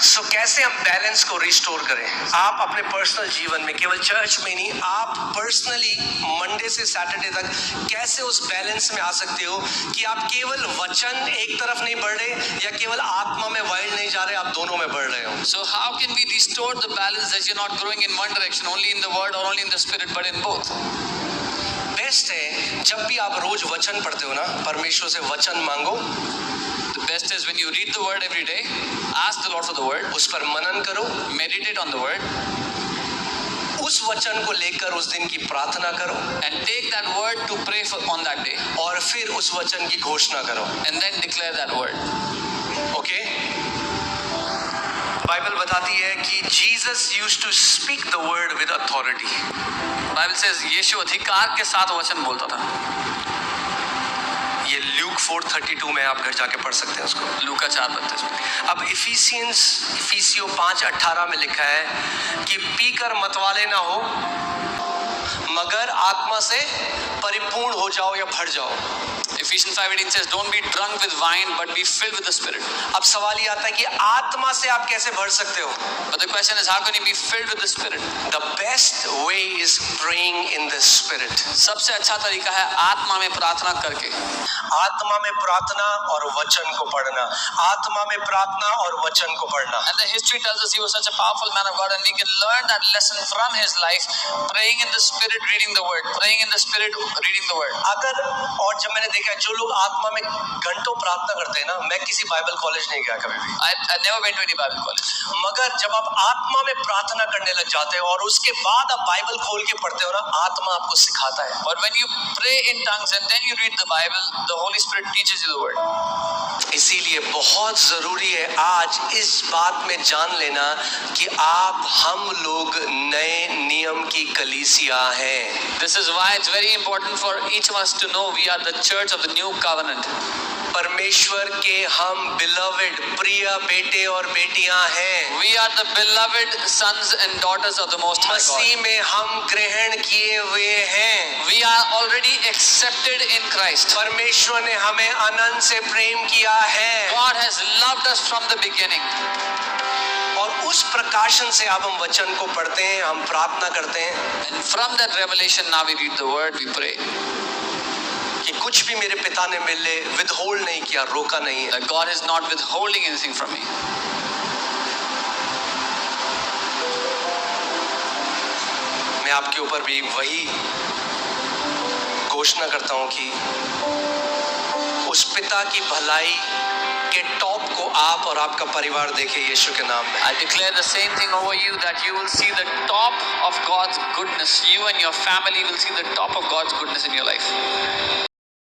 सो कैसे हम बैलेंस को रिस्टोर करें? आप अपने पर्सनल जीवन में, केवल चर्च में नहीं, आप पर्सनली मंडे से सैटरडे तक कैसे उस बैलेंस में आ सकते हो कि आप केवल वचन एक तरफ नहीं बढ़ रहे या केवल आत्मा में वाइल्ड नहीं जा रहे, आप दोनों में बढ़ रहे हो. So how can we restore the balance that you're not growing in one direction, only in the word or only in the spirit, but in both? Best है जब भी आप रोज वचन पढ़ते हो ना, परमेश्वर से वचन मांगो. The best is when you read the word every day, ask the Lord for the word, उस पर मनन करो, meditate on the word, उस वचन को लेकर उस दिन की प्रार्थना करो, and take that word to pray for on that day, और फिर उस वचन की घोषणा करो. and then declare that word. Okay? Bible बताती है कि Jesus used to speak the word with authority. Bible says यीशु अधिकार के साथ वचन बोलता था. ये ल्यूक 4:32 में आप घर जाके पढ़ सकते हैं उसको. लूका 4:32 में. अब इफिसियो 5:18 में लिखा है कि पीकर मतवाले ना हो, मगर आत्मा से परिपूर्ण हो जाओ या भर जाओ. Ephesians 5:18 says, "Don't be drunk with wine, but be filled with the Spirit." अब सवाल ये आता है कि आत्मा से आप कैसे भर सकते हो? But the question is, how can you be filled with the Spirit? The best way is praying in the Spirit. सबसे अच्छा तरीका है आत्मा में प्रार्थना करके. आत्मा में प्रार्थना और वचन को पढ़ना, आत्मा में प्रार्थना और वचन को पढ़ना. And the history tells us he was such a powerful man of God, and we can learn that lesson from his life, praying in the Spirit, reading the word, praying in the Spirit, reading the word. अगर, और जब मैंने देखा जो लोग आत्मा में घंटों प्रार्थना करते हैं ना, मैं किसी बाइबल कॉलेज नहीं गया कभी भी. I never went to any Bible college. मगर जब आप आत्मा में प्रार्थना करने लग जाते हो और उसके बाद आप बाइबल खोल के पढ़ते हो ना, आत्मा आपको सिखाता है. But when you pray in tongues and then you read the Bible, the Holy Spirit teaches you the word. इसीलिए बहुत जरूरी है आज इस बात में जान लेना कि हम लोग नए नियम की कलीसिया हैं. This is why it's very important for each of us to know we are the church of the new covenant. परमेश्वर के हम beloved प्रिय बेटे और बेटियां हैं. We are the beloved sons and daughters of the Most High Masih God. में हम ग्रहण किए हुए हैं. We are already accepted in Christ. परमेश्वर ने हमें अनंत से प्रेम किया है. God has loved us from the beginning. और उस प्रकाशन से अब हम वचन को पढ़ते हैं, हम प्रार्थना करते हैं. And from that revelation now we read the word, we pray. कि कुछ भी मेरे पिता ने मिले विदहोल्ड नहीं किया, रोका नहीं है. That God is not withholding anything from me. मैं आपके ऊपर भी वही घोषणा करता हूं कि उस पिता की भलाई के टॉप को आप और आपका परिवार देखे यीशु के नाम में. I declare the same thing over you, that you will see the top of God's goodness. You and your family will see the top of God's goodness in your life.